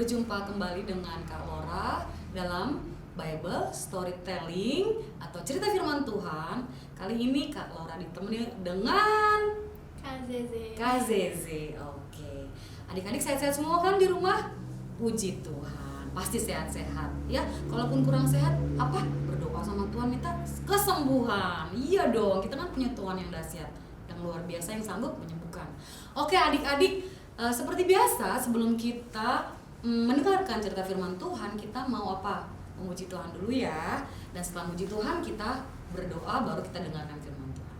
berjumpa kembali dengan Kak Laura dalam Bible Storytelling atau cerita firman Tuhan. Kali ini Kak Laura ditemani dengan Kak Zeze. Oke. Adik-adik sehat-sehat semua kan di rumah? Puji Tuhan. Pasti sehat-sehat ya. Kalaupun kurang sehat, apa? Berdoa sama Tuhan minta kesembuhan. Iya dong, kita kan punya Tuhan yang dahsyat, yang luar biasa, yang sanggup menyembuhkan. Oke adik-adik, seperti biasa sebelum kita mendengarkan cerita firman Tuhan, kita mau apa? Memuji Tuhan dulu ya. Dan setelah memuji Tuhan kita berdoa, baru kita dengarkan firman Tuhan.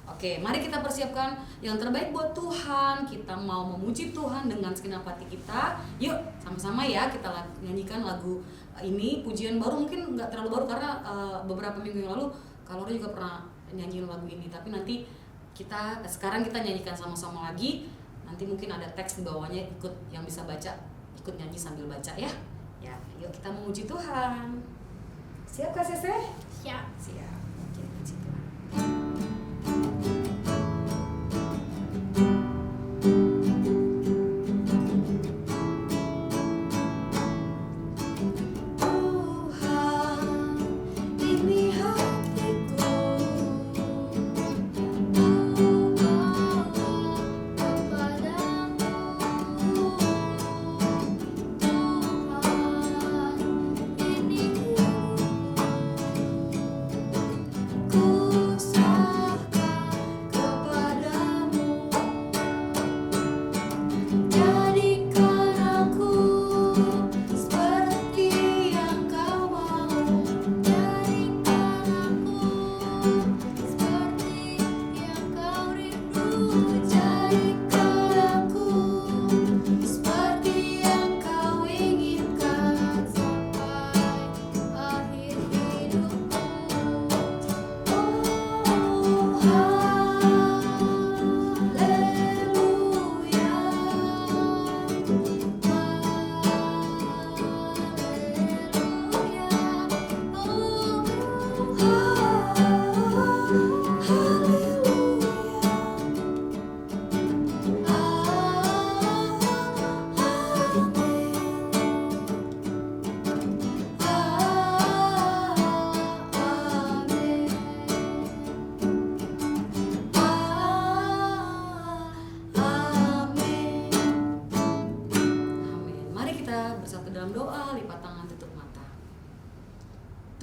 Oke, mari kita persiapkan yang terbaik buat Tuhan. Kita mau memuji Tuhan dengan segenap hati kita. Yuk sama-sama ya, kita nyanyikan lagu ini. Pujian baru, mungkin nggak terlalu baru karena beberapa minggu yang lalu kalau juga pernah nyanyiin lagu ini. Tapi nanti sekarang kita nyanyikan sama-sama lagi. Nanti mungkin ada teks di bawahnya, ikut yang bisa baca, ikut nyanyi sambil baca ya. Ya, yuk kita memuji Tuhan. Siap Kak Sese? Siap. Siap. Oke, puji Tuhan.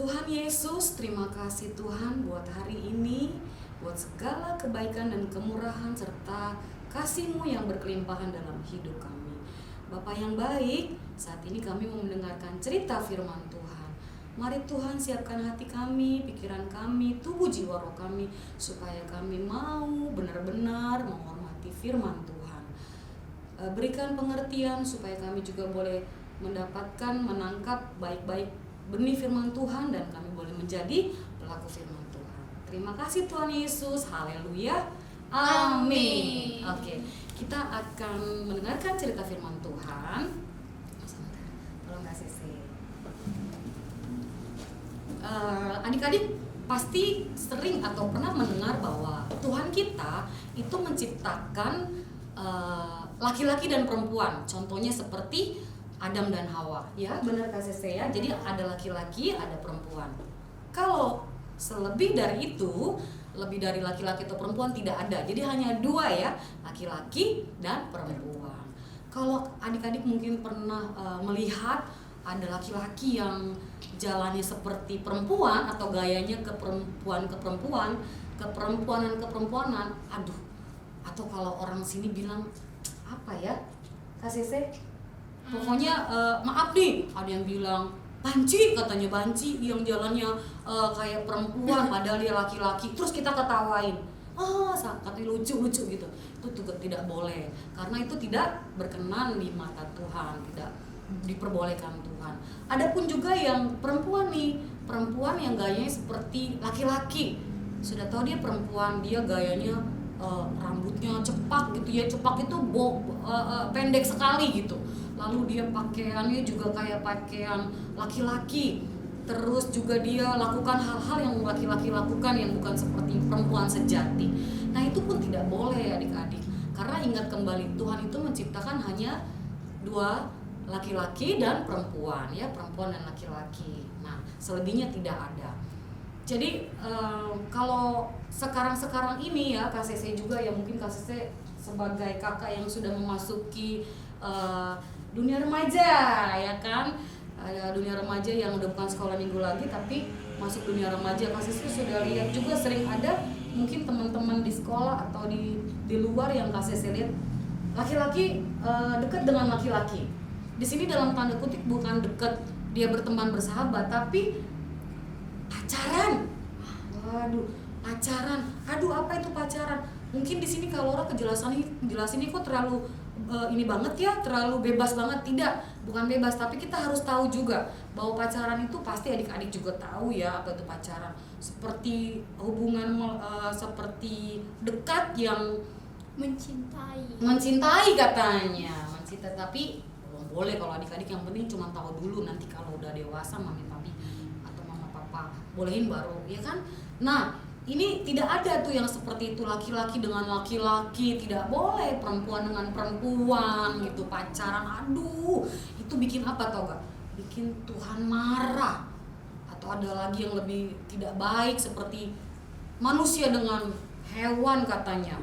Tuhan Yesus, terima kasih Tuhan buat hari ini, buat segala kebaikan dan kemurahan serta kasih-Mu yang berkelimpahan dalam hidup kami. Bapa yang baik, saat ini kami mau mendengarkan cerita firman Tuhan. Mari Tuhan siapkan hati kami, pikiran kami, tubuh jiwa roh kami, supaya kami mau benar-benar menghormati firman Tuhan. Berikan pengertian supaya kami juga boleh mendapatkan, menangkap baik-baik benih firman Tuhan dan kami boleh menjadi pelaku firman Tuhan. Terima kasih Tuhan Yesus. Haleluya. Amin. Oke, kita akan mendengarkan cerita firman Tuhan. Tolong kasih sih. Adik-adik pasti sering atau pernah mendengar bahwa Tuhan kita itu menciptakan laki-laki dan perempuan. Contohnya seperti Adam dan Hawa, ya benar Kak Sese ya. Jadi ada laki-laki, ada perempuan. Kalau selebih dari itu, lebih dari laki-laki atau perempuan tidak ada. Jadi hanya dua ya, laki-laki dan perempuan. Kalau adik-adik mungkin pernah melihat ada laki-laki yang jalannya seperti perempuan atau gayanya keperempuanan, aduh. Atau kalau orang sini bilang apa ya, Kak Sese? Pokoknya maaf nih, ada yang bilang banci, katanya banci yang jalannya kayak perempuan padahal dia laki-laki, terus kita ketawain, katanya lucu-lucu gitu. Itu juga tidak boleh, karena itu tidak berkenan di mata Tuhan, tidak diperbolehkan Tuhan. Adapun juga yang perempuan nih, perempuan yang gayanya seperti laki-laki, sudah tahu dia perempuan, dia gayanya rambutnya cepak gitu ya, cepak itu pendek sekali gitu. Lalu dia pakaiannya juga kayak pakaian laki-laki. Terus juga dia lakukan hal-hal yang laki-laki lakukan yang bukan seperti perempuan sejati. Nah itu pun tidak boleh adik-adik. Karena ingat kembali Tuhan itu menciptakan hanya dua, laki-laki dan perempuan ya, perempuan dan laki-laki. Nah, selebihnya tidak ada. Jadi kalau sekarang ini ya KCC juga ya, mungkin KCC sebagai kakak yang sudah memasuki dunia remaja ya kan, dunia remaja yang udah bukan sekolah minggu lagi tapi masuk dunia remaja. KCC sudah lihat juga sering ada mungkin teman-teman di sekolah atau di luar yang KCC lihat laki-laki dekat dengan laki-laki. Di sini dalam tanda kutip bukan dekat dia berteman bersahabat, tapi pacaran. Waduh, pacaran. Aduh, apa itu pacaran? Mungkin di sini kalau orang jelasin kok terlalu ini banget ya, terlalu bebas banget. Tidak, bukan bebas, tapi kita harus tahu juga bahwa pacaran itu pasti adik-adik juga tahu ya apa itu pacaran. Seperti hubungan seperti dekat yang mencintai katanya, mencintai, tapi belum boleh kalau adik-adik. Yang penting cuma tahu dulu, nanti kalau udah dewasa mami papi atau mama papa bolehin baru ya kan. Nah, ini tidak ada tuh yang seperti itu, laki-laki dengan laki-laki, tidak boleh, perempuan dengan perempuan gitu pacaran. Aduh, itu bikin apa tau gak? Bikin Tuhan marah. Atau ada lagi yang lebih tidak baik seperti manusia dengan hewan katanya.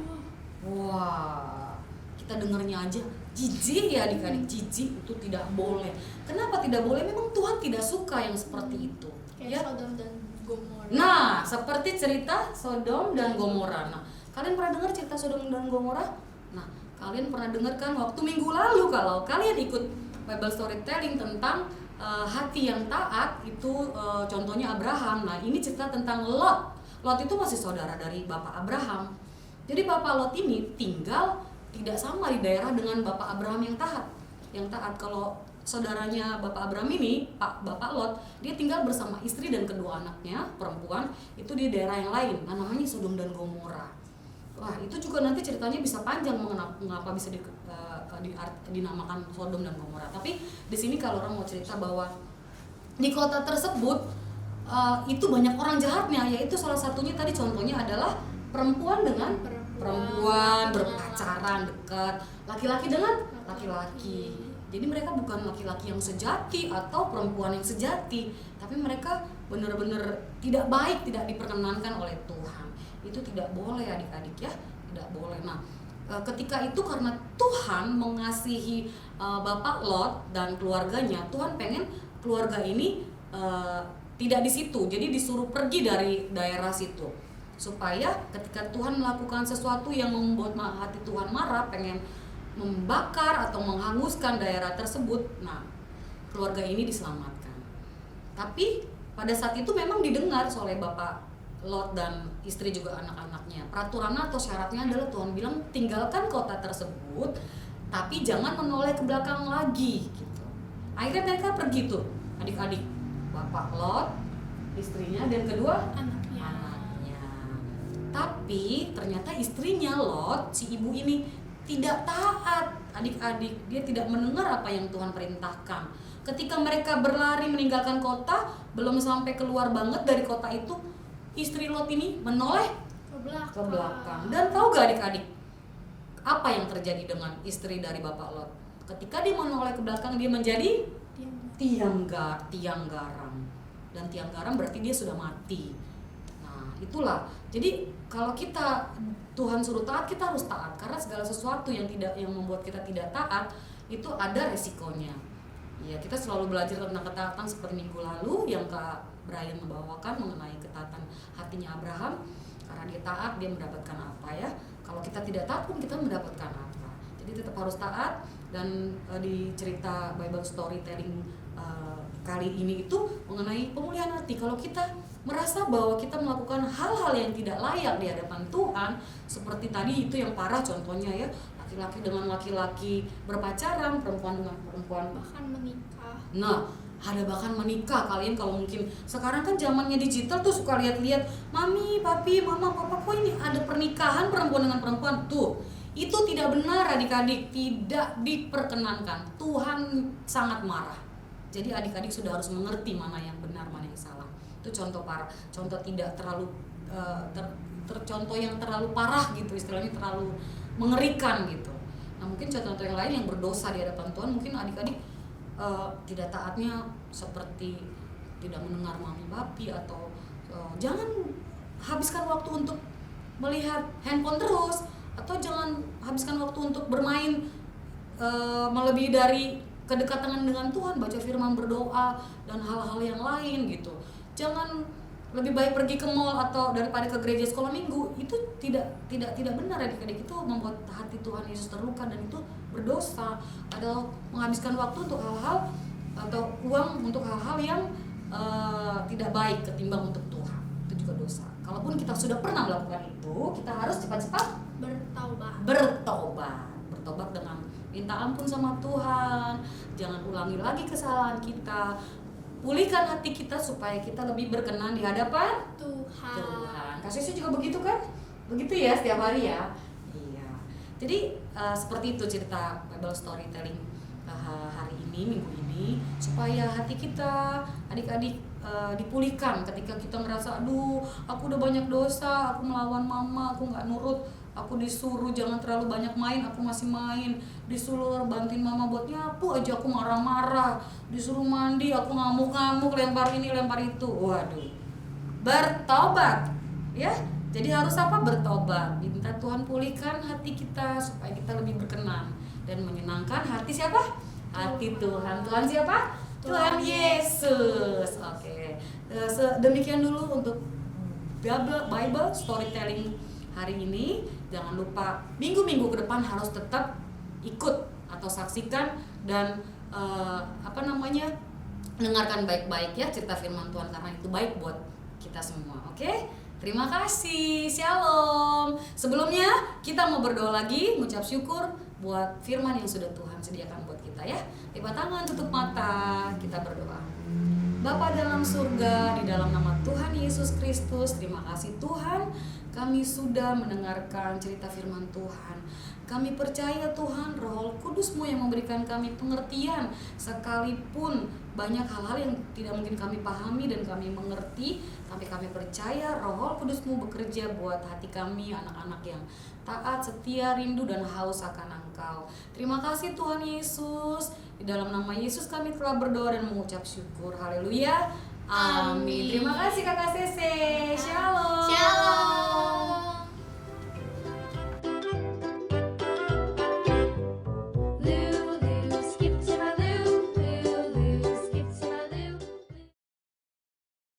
Wah, kita dengarnya aja jijik ya adik-adik, jijik. Itu tidak boleh. Kenapa tidak boleh? Memang Tuhan tidak suka yang seperti itu. Kayak Sodom dan Gomora. Nah, seperti cerita Sodom dan Gomora. Nah, kalian pernah dengar cerita Sodom dan Gomora? Nah, kalian pernah dengar kan waktu minggu lalu kalau kalian ikut Bible storytelling tentang hati yang taat itu contohnya Abraham. Nah, ini cerita tentang Lot. Lot itu masih saudara dari Bapak Abraham. Jadi Bapak Lot ini tinggal tidak sama di daerah dengan Bapak Abraham yang taat. Yang taat, kalau saudaranya Bapak Abraham ini, Bapak Lot, dia tinggal bersama istri dan kedua anaknya perempuan itu di daerah yang lain. Nah, namanya Sodom dan Gomora. Wah, itu juga nanti ceritanya bisa panjang mengapa bisa dinamakan Sodom dan Gomora. Tapi di sini kalau orang mau cerita bahwa di kota tersebut itu banyak orang jahatnya, yaitu salah satunya tadi contohnya adalah perempuan dengan perempuan berpacaran dekat, laki-laki dengan laki-laki. Jadi mereka bukan laki-laki yang sejati atau perempuan yang sejati, tapi mereka benar-benar tidak baik, tidak diperkenankan oleh Tuhan. Itu tidak boleh adik-adik ya, tidak boleh. Nah, ketika itu karena Tuhan mengasihi Bapak Lot dan keluarganya, Tuhan pengen keluarga ini tidak di situ, jadi disuruh pergi dari daerah situ. Supaya ketika Tuhan melakukan sesuatu yang membuat hati Tuhan marah, pengen membakar atau menghanguskan daerah tersebut, nah keluarga ini diselamatkan. Tapi pada saat itu memang didengar oleh Bapak Lot dan istri juga anak-anaknya. Peraturan atau syaratnya adalah Tuhan bilang tinggalkan kota tersebut, tapi jangan menoleh ke belakang lagi gitu. Akhirnya mereka pergi tuh adik-adik, Bapak Lot, istrinya dan kedua anaknya. Tapi ternyata istrinya Lot, si ibu ini tidak taat adik-adik, dia tidak mendengar apa yang Tuhan perintahkan. Ketika mereka berlari meninggalkan kota, belum sampai keluar banget dari kota itu, istri Lot ini menoleh ke belakang. Dan tahu gak adik-adik apa yang terjadi dengan istri dari Bapak Lot? Ketika dia menoleh ke belakang, dia menjadi tiang garam. Dan tiang garam berarti dia sudah mati. Nah, itulah. Jadi kalau kita Tuhan suruh taat, kita harus taat, karena segala sesuatu yang membuat kita tidak taat itu ada resikonya. Ya, kita selalu belajar tentang ketaatan seperti minggu lalu yang Kak Brian membawakan mengenai ketaatan hatinya Abraham. Karena dia taat, dia mendapatkan apa ya? Kalau kita tidak taat pun kita mendapatkan apa? Jadi tetap harus taat. Dan di cerita Bible storytelling kali ini itu mengenai pemulihan hati. Kalau kita merasa bahwa kita melakukan hal-hal yang tidak layak di hadapan Tuhan, seperti tadi itu yang parah contohnya ya, laki-laki dengan laki-laki berpacaran, perempuan dengan perempuan, bahkan menikah. Nah, ada bahkan menikah. Kalian kalau mungkin sekarang kan zamannya digital tuh suka lihat-lihat, mami, papi, mama, papa, kok ini ada pernikahan perempuan dengan perempuan tuh. Itu tidak benar adik-adik, tidak diperkenankan. Tuhan sangat marah. Jadi adik-adik sudah harus mengerti mana yang benar, mana yang salah. Itu contoh parah, contoh tidak terlalu contoh yang terlalu parah gitu, istilahnya terlalu mengerikan gitu. Nah, mungkin contoh-contoh yang lain yang berdosa di hadapan Tuhan, mungkin adik-adik tidak taatnya seperti tidak mendengar mami papi, atau jangan habiskan waktu untuk melihat handphone terus, atau jangan habiskan waktu untuk bermain melebihi dari kedekatan dengan Tuhan, baca firman, berdoa, dan hal-hal yang lain gitu. Jangan lebih baik pergi ke mall atau daripada ke gereja sekolah minggu. Itu tidak benar, adik-adik. Itu membuat hati Tuhan Yesus terluka dan itu berdosa. Atau menghabiskan waktu untuk hal-hal atau uang untuk hal-hal yang tidak baik ketimbang untuk Tuhan. Itu juga dosa. Kalaupun kita sudah pernah melakukan itu, kita harus cepat-cepat bertobat dengan minta ampun sama Tuhan. Jangan ulangi lagi kesalahan kita. Pulihkan hati kita supaya kita lebih berkenan di hadapan Tuhan. Kasih juga begitu kan? Begitu ya setiap hari ya. Iya. Jadi seperti itu cerita Bible storytelling hari ini, minggu ini, supaya hati kita, adik-adik, dipulihkan ketika kita ngerasa, aduh, aku udah banyak dosa, aku melawan mama, aku nggak nurut, aku disuruh jangan terlalu banyak main, aku masih main, disuruh bantuin mama buat nyapu aja aku marah-marah, disuruh mandi aku ngamuk-ngamuk, lempar ini lempar itu. Waduh, bertobat ya. Jadi harus apa? Bertobat, minta Tuhan pulihkan hati kita supaya kita lebih berkenan dan menyenangkan hati siapa? Hati Tuhan. Tuhan siapa? Tuhan Yesus. Oke. Demikian dulu untuk Bible storytelling hari ini. Jangan lupa minggu-minggu ke depan harus tetap ikut atau saksikan dan dengarkan baik-baik ya cerita firman Tuhan, karena itu baik buat kita semua. Oke? Terima kasih. Shalom. Sebelumnya kita mau berdoa lagi, mengucap syukur buat firman yang sudah Tuhan sediakan buat kita ya. Lipat tangan, tutup mata, kita berdoa. Bapa dalam surga, di dalam nama Tuhan Yesus Kristus, terima kasih Tuhan, kami sudah mendengarkan cerita firman Tuhan. Kami percaya Tuhan, Roh Kudus-Mu yang memberikan kami pengertian, sekalipun banyak hal-hal yang tidak mungkin kami pahami dan kami mengerti, tapi kami percaya Roh Kudus-Mu bekerja buat hati kami, anak-anak yang taat, setia, rindu, dan haus akan Engkau. Terima kasih Tuhan Yesus. Di dalam nama Yesus kami telah berdoa dan mengucap syukur. Haleluya. Amin. Terima kasih Kakak Sese. Shalom.